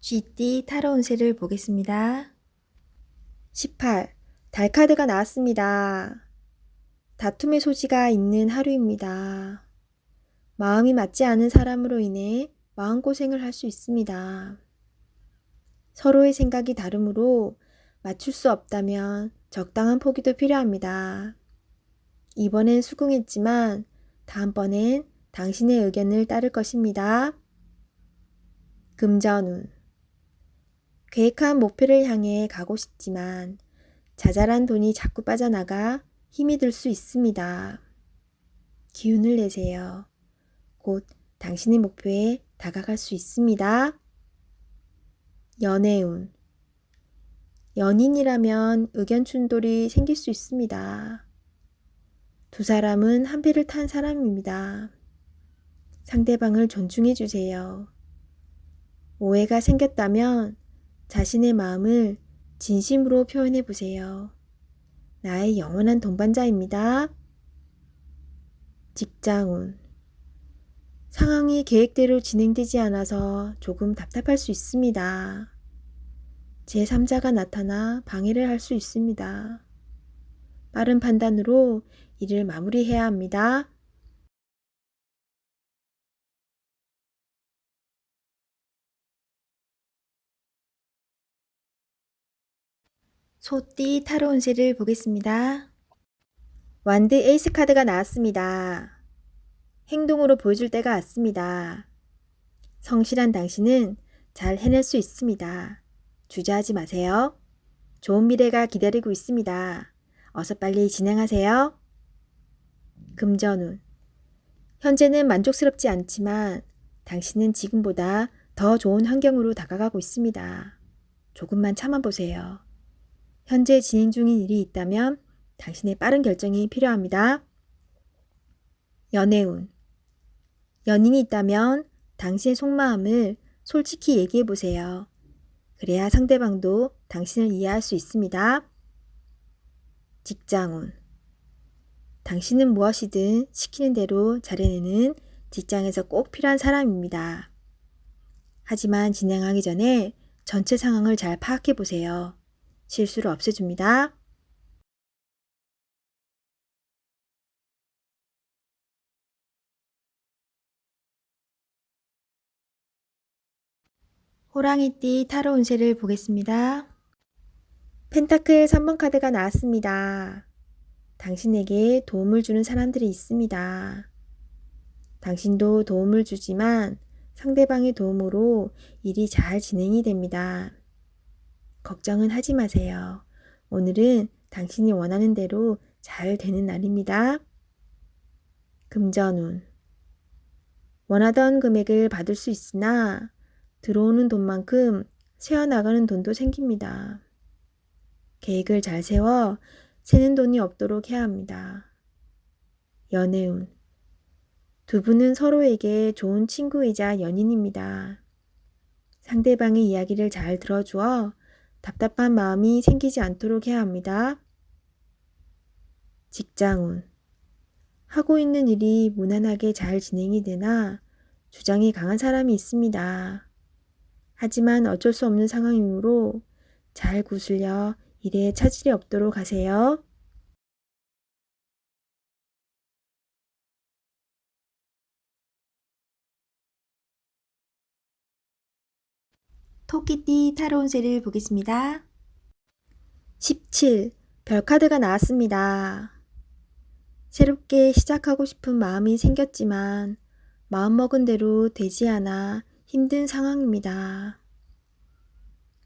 쥐띠 타로 운세를 보겠습니다. 18. 달 카드가 나왔습니다. 다툼의 소지가 있는 하루입니다. 마음이 맞지 않은 사람으로 인해 마음고생을 할 수 있습니다. 서로의 생각이 다르므로 맞출 수 없다면 적당한 포기도 필요합니다. 이번엔 수긍했지만 다음번엔 당신의 의견을 따를 것입니다. 금전운. 계획한 목표를 향해 가고 싶지만 자잘한 돈이 자꾸 빠져나가 힘이 들 수 있습니다. 기운을 내세요. 곧 당신의 목표에 다가갈 수 있습니다. 연애운. 연인이라면 의견 충돌이 생길 수 있습니다. 두 사람은 한 배를 탄 사람입니다. 상대방을 존중해 주세요. 오해가 생겼다면 자신의 마음을 진심으로 표현해 보세요. 나의 영원한 동반자입니다. 직장운. 상황이 계획대로 진행되지 않아서 조금 답답할 수 있습니다. 제3자가 나타나 방해를 할 수 있습니다. 빠른 판단으로 일을 마무리해야 합니다. 소띠 타로 운세를 보겠습니다. 완드 에이스 카드가 나왔습니다. 행동으로 보여줄 때가 왔습니다. 성실한 당신은 잘 해낼 수 있습니다. 주저하지 마세요. 좋은 미래가 기다리고 있습니다. 어서 빨리 진행하세요. 금전운. 현재는 만족스럽지 않지만 당신은 지금보다 더 좋은 환경으로 다가가고 있습니다. 조금만 참아보세요. 현재 진행 중인 일이 있다면 당신의 빠른 결정이 필요합니다. 연애운. 연인이 있다면 당신의 속마음을 솔직히 얘기해보세요. 그래야 상대방도 당신을 이해할 수 있습니다. 직장운. 당신은 무엇이든 시키는 대로 잘해내는 직장에서 꼭 필요한 사람입니다. 하지만 진행하기 전에 전체 상황을 잘 파악해보세요. 실수를 없애줍니다. 호랑이띠 타로 운세를 보겠습니다. 펜타클 3번 카드가 나왔습니다. 당신에게 도움을 주는 사람들이 있습니다. 당신도 도움을 주지만 상대방의 도움으로 일이 잘 진행이 됩니다. 걱정은 하지 마세요. 오늘은 당신이 원하는 대로 잘 되는 날입니다. 금전운. 원하던 금액을 받을 수 있으나 들어오는 돈만큼 새어나가는 돈도 생깁니다. 계획을 잘 세워 새는 돈이 없도록 해야 합니다. 연애운. 두 분은 서로에게 좋은 친구이자 연인입니다. 상대방의 이야기를 잘 들어주어 답답한 마음이 생기지 않도록 해야 합니다. 직장운. 하고 있는 일이 무난하게 잘 진행이 되나 주장이 강한 사람이 있습니다. 하지만 어쩔 수 없는 상황이므로 잘 구슬려 일에 차질이 없도록 하세요. 토끼띠 타로 운세를 보겠습니다. 17. 별카드가 나왔습니다. 새롭게 시작하고 싶은 마음이 생겼지만 마음먹은 대로 되지 않아 힘든 상황입니다.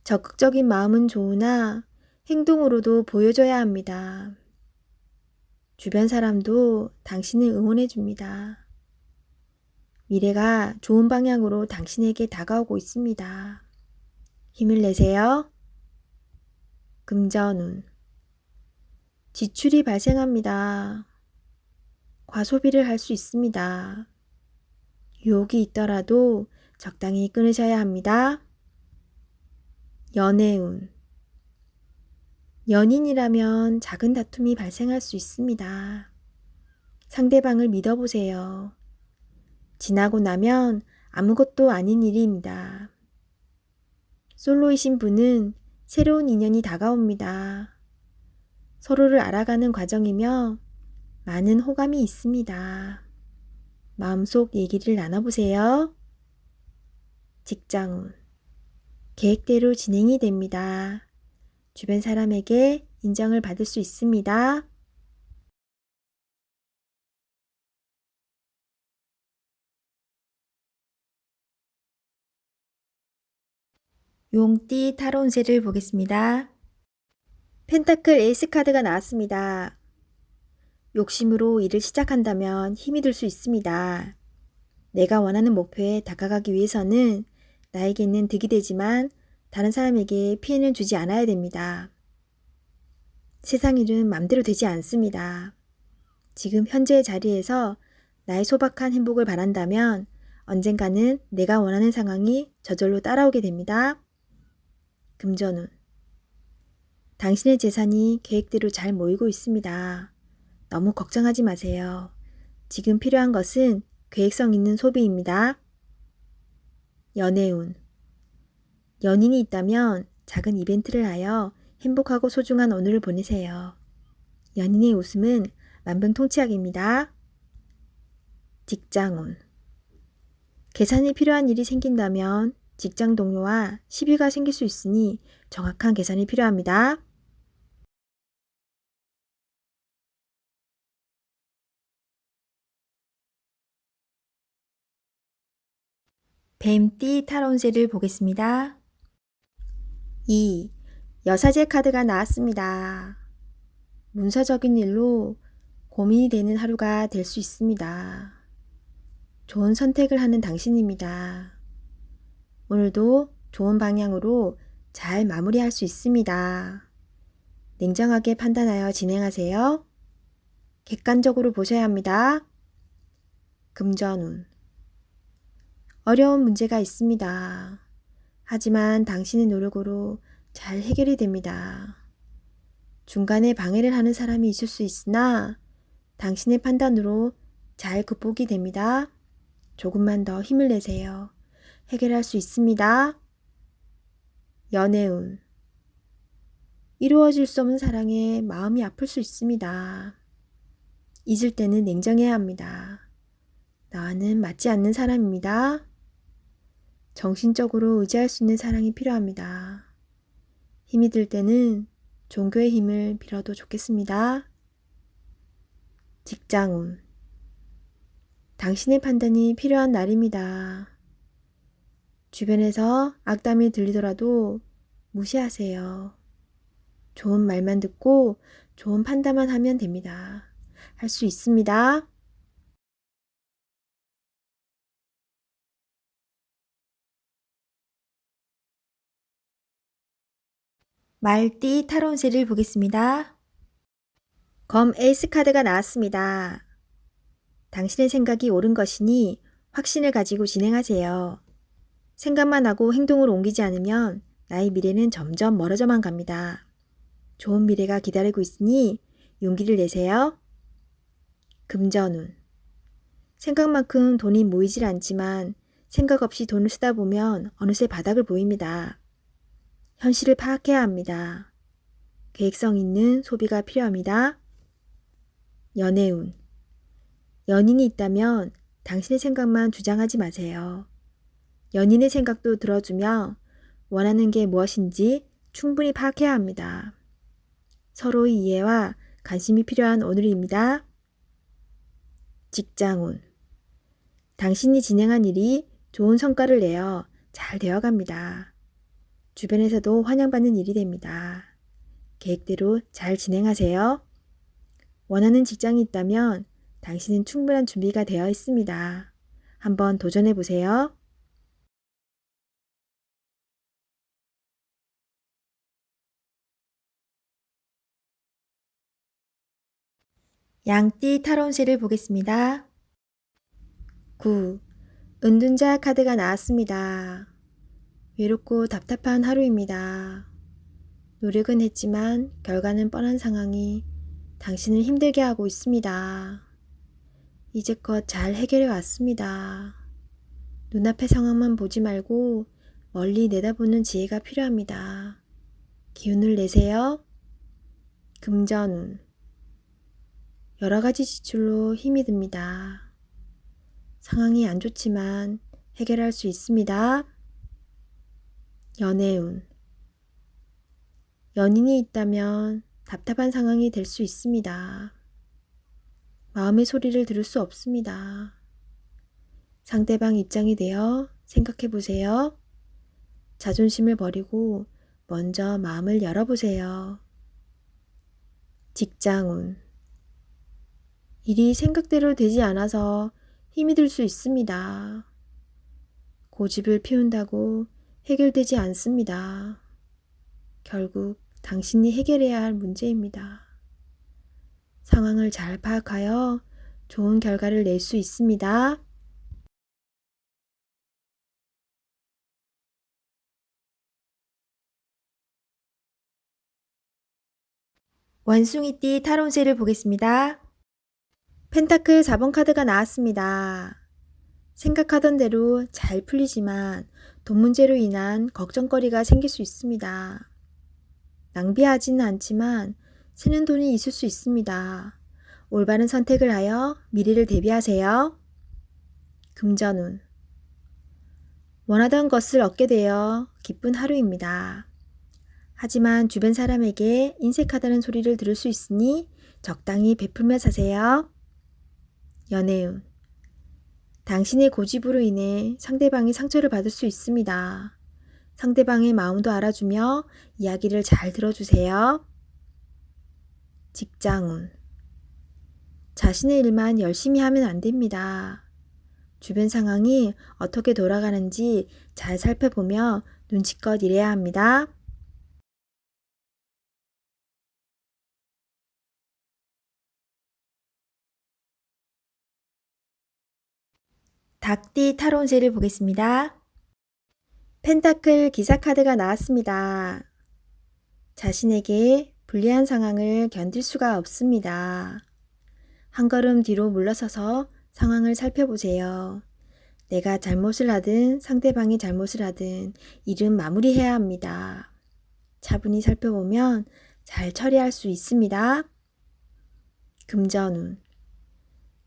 적극적인 마음은 좋으나 행동으로도 보여줘야 합니다. 주변 사람도 당신을 응원해 줍니다. 미래가 좋은 방향으로 당신에게 다가오고 있습니다. 힘을 내세요. 금전운. 지출이 발생합니다. 과소비를 할 수 있습니다. 유혹이 있더라도 적당히 끊으셔야 합니다. 연애운. 연인이라면 작은 다툼이 발생할 수 있습니다. 상대방을 믿어보세요. 지나고 나면 아무것도 아닌 일입니다. 솔로이신 분은 새로운 인연이 다가옵니다. 서로를 알아가는 과정이며 많은 호감이 있습니다. 마음속 얘기를 나눠보세요. 직장운. 계획대로 진행이 됩니다. 주변 사람에게 인정을 받을 수 있습니다. 용띠 타로 운세를 보겠습니다. 펜타클 에이스 카드가 나왔습니다. 욕심으로 일을 시작한다면 힘이 들 수 있습니다. 내가 원하는 목표에 다가가기 위해서는 나에게는 득이 되지만 다른 사람에게 피해는 주지 않아야 됩니다. 세상 일은 맘대로 되지 않습니다. 지금 현재의 자리에서 나의 소박한 행복을 바란다면 언젠가는 내가 원하는 상황이 저절로 따라오게 됩니다. 금전운. 당신의 재산이 계획대로 잘 모이고 있습니다. 너무 걱정하지 마세요. 지금 필요한 것은 계획성 있는 소비입니다. 연애운. 연인이 있다면 작은 이벤트를 하여 행복하고 소중한 오늘을 보내세요. 연인의 웃음은 만병통치약입니다. 직장운. 계산이 필요한 일이 생긴다면 직장 동료와 시비가 생길 수 있으니 정확한 계산이 필요합니다. 뱀띠 타로 운세를 보겠습니다. 2. 여사제 카드가 나왔습니다. 문서적인 일로 고민이 되는 하루가 될 수 있습니다. 좋은 선택을 하는 당신입니다. 오늘도 좋은 방향으로 잘 마무리할 수 있습니다. 냉정하게 판단하여 진행하세요. 객관적으로 보셔야 합니다. 금전운. 어려운 문제가 있습니다. 하지만 당신의 노력으로 잘 해결이 됩니다. 중간에 방해를 하는 사람이 있을 수 있으나 당신의 판단으로 잘 극복이 됩니다. 조금만 더 힘을 내세요. 해결할 수 있습니다. 연애운. 이루어질 수 없는 사랑에 마음이 아플 수 있습니다. 잊을 때는 냉정해야 합니다. 나와는 맞지 않는 사람입니다. 정신적으로 의지할 수 있는 사랑이 필요합니다. 힘이 들 때는 종교의 힘을 빌어도 좋겠습니다. 직장운. 당신의 판단이 필요한 날입니다. 주변에서 악담이 들리더라도 무시하세요. 좋은 말만 듣고 좋은 판단만 하면 됩니다. 할 수 있습니다. 말띠 타로 운세를 보겠습니다. 검 에이스 카드가 나왔습니다. 당신의 생각이 옳은 것이니 확신을 가지고 진행하세요. 생각만 하고 행동으로 옮기지 않으면 나의 미래는 점점 멀어져만 갑니다. 좋은 미래가 기다리고 있으니 용기를 내세요. 금전운. 생각만큼 돈이 모이질 않지만 생각 없이 돈을 쓰다 보면 어느새 바닥을 보입니다. 현실을 파악해야 합니다. 계획성 있는 소비가 필요합니다. 연애운. 연인이 있다면 당신의 생각만 주장하지 마세요. 연인의 생각도 들어주며 원하는 게 무엇인지 충분히 파악해야 합니다. 서로의 이해와 관심이 필요한 오늘입니다. 직장운. 당신이 진행한 일이 좋은 성과를 내어 잘 되어갑니다. 주변에서도 환영받는 일이 됩니다. 계획대로 잘 진행하세요. 원하는 직장이 있다면 당신은 충분한 준비가 되어 있습니다. 한번 도전해 보세요. 양띠 타로 운세를 보겠습니다. 9. 은둔자 카드가 나왔습니다. 외롭고 답답한 하루입니다. 노력은 했지만 결과는 뻔한 상황이 당신을 힘들게 하고 있습니다. 이제껏 잘 해결해 왔습니다. 눈앞의 상황만 보지 말고 멀리 내다보는 지혜가 필요합니다. 기운을 내세요. 금전운. 여러 가지 지출로 힘이 듭니다. 상황이 안 좋지만 해결할 수 있습니다. 연애운. 연인이 있다면 답답한 상황이 될 수 있습니다. 마음의 소리를 들을 수 없습니다. 상대방 입장이 되어 생각해 보세요. 자존심을 버리고 먼저 마음을 열어보세요. 직장운. 일이 생각대로 되지 않아서 힘이 들 수 있습니다. 고집을 피운다고 해결되지 않습니다. 결국 당신이 해결해야 할 문제입니다. 상황을 잘 파악하여 좋은 결과를 낼 수 있습니다. 원숭이띠 타로운세를 보겠습니다. 펜타클 4번 카드가 나왔습니다. 생각하던 대로 잘 풀리지만 돈 문제로 인한 걱정거리가 생길 수 있습니다. 낭비하지는 않지만 새는 돈이 있을 수 있습니다. 올바른 선택을 하여 미래를 대비하세요. 금전운. 원하던 것을 얻게 되어 기쁜 하루입니다. 하지만 주변 사람에게 인색하다는 소리를 들을 수 있으니 적당히 베풀며 사세요. 연애운. 당신의 고집으로 인해 상대방이 상처를 받을 수 있습니다. 상대방의 마음도 알아주며 이야기를 잘 들어주세요. 직장운. 자신의 일만 열심히 하면 안 됩니다. 주변 상황이 어떻게 돌아가는지 잘 살펴보며 눈치껏 일해야 합니다. 닭띠 타로운세를 보겠습니다. 펜타클 기사 카드가 나왔습니다. 자신에게 불리한 상황을 견딜 수가 없습니다. 한 걸음 뒤로 물러서서 상황을 살펴보세요. 내가 잘못을 하든 상대방이 잘못을 하든 일은 마무리해야 합니다. 차분히 살펴보면 잘 처리할 수 있습니다. 금전운.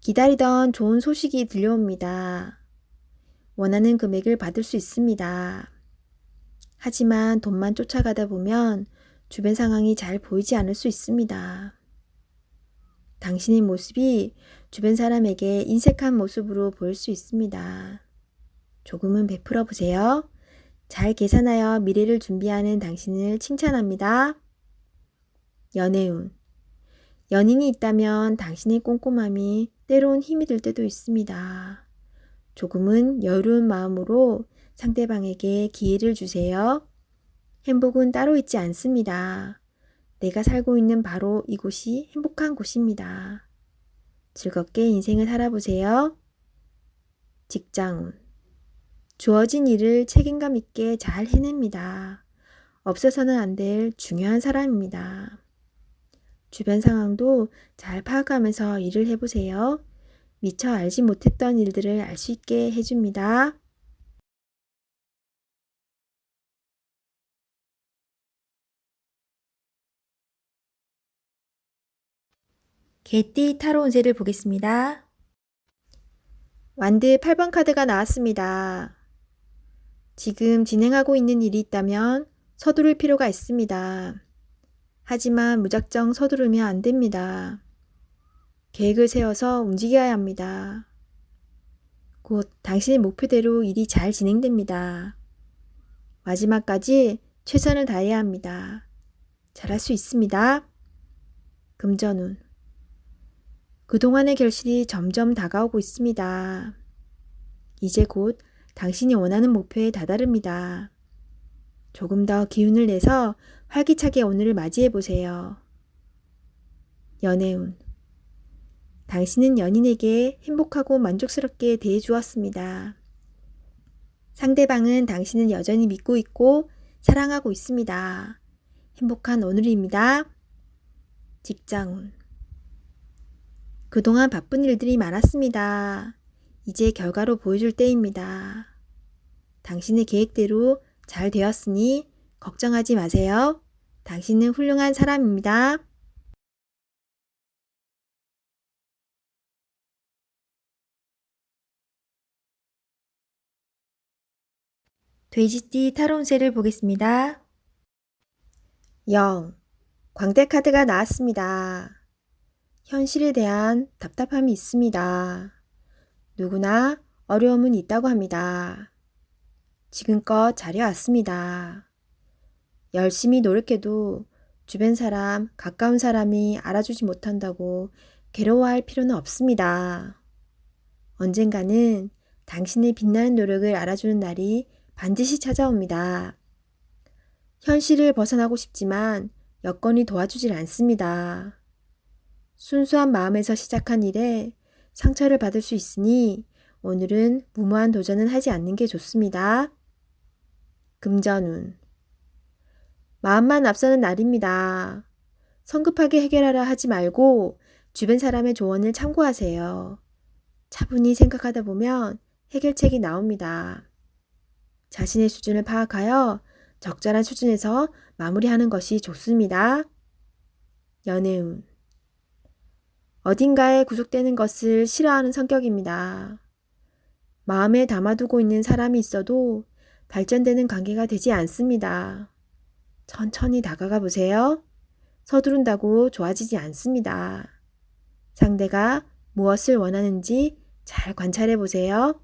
기다리던 좋은 소식이 들려옵니다. 원하는 금액을 받을 수 있습니다. 하지만 돈만 쫓아가다 보면 주변 상황이 잘 보이지 않을 수 있습니다. 당신의 모습이 주변 사람에게 인색한 모습으로 보일 수 있습니다. 조금은 베풀어 보세요. 잘 계산하여 미래를 준비하는 당신을 칭찬합니다. 연애운. 연인이 있다면 당신의 꼼꼼함이 때론 힘이 들 때도 있습니다. 조금은 여유로운 마음으로 상대방에게 기회를 주세요. 행복은 따로 있지 않습니다. 내가 살고 있는 바로 이곳이 행복한 곳입니다. 즐겁게 인생을 살아보세요. 직장운. 주어진 일을 책임감 있게 잘 해냅니다. 없어서는 안 될 중요한 사람입니다. 주변 상황도 잘 파악하면서 일을 해보세요. 미처 알지 못했던 일들을 알 수 있게 해줍니다. 개띠 타로 운세를 보겠습니다. 완드 8번 카드가 나왔습니다. 지금 진행하고 있는 일이 있다면 서두를 필요가 있습니다. 하지만 무작정 서두르면 안 됩니다. 계획을 세워서 움직여야 합니다. 곧 당신의 목표대로 일이 잘 진행됩니다. 마지막까지 최선을 다해야 합니다. 잘할 수 있습니다. 금전운. 그동안의 결실이 점점 다가오고 있습니다. 이제 곧 당신이 원하는 목표에 다다릅니다. 조금 더 기운을 내서 활기차게 오늘을 맞이해 보세요. 연애운. 당신은 연인에게 행복하고 만족스럽게 대해 주었습니다. 상대방은 당신을 여전히 믿고 있고 사랑하고 있습니다. 행복한 오늘입니다. 직장운. 그동안 바쁜 일들이 많았습니다. 이제 결과로 보여줄 때입니다. 당신의 계획대로 잘 되었으니 걱정하지 마세요. 당신은 훌륭한 사람입니다. 돼지띠 타로운세를 보겠습니다. 0. 광대카드가 나왔습니다. 현실에 대한 답답함이 있습니다. 누구나 어려움은 있다고 합니다. 지금껏 잘해왔습니다. 열심히 노력해도 주변 사람, 가까운 사람이 알아주지 못한다고 괴로워할 필요는 없습니다. 언젠가는 당신의 빛나는 노력을 알아주는 날이 반드시 찾아옵니다. 현실을 벗어나고 싶지만 여건이 도와주질 않습니다. 순수한 마음에서 시작한 일에 상처를 받을 수 있으니 오늘은 무모한 도전은 하지 않는 게 좋습니다. 금전운. 마음만 앞서는 날입니다. 성급하게 해결하려 하지 말고 주변 사람의 조언을 참고하세요. 차분히 생각하다 보면 해결책이 나옵니다. 자신의 수준을 파악하여 적절한 수준에서 마무리하는 것이 좋습니다. 연애운. 어딘가에 구속되는 것을 싫어하는 성격입니다. 마음에 담아두고 있는 사람이 있어도 발전되는 관계가 되지 않습니다. 천천히 다가가 보세요. 서두른다고 좋아지지 않습니다. 상대가 무엇을 원하는지 잘 관찰해 보세요.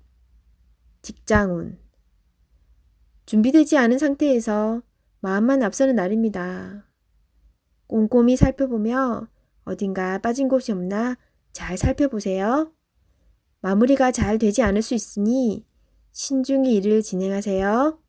직장운. 준비되지 않은 상태에서 마음만 앞서는 날입니다. 꼼꼼히 살펴보며 어딘가 빠진 곳이 없나 잘 살펴보세요. 마무리가 잘 되지 않을 수 있으니 신중히 일을 진행하세요.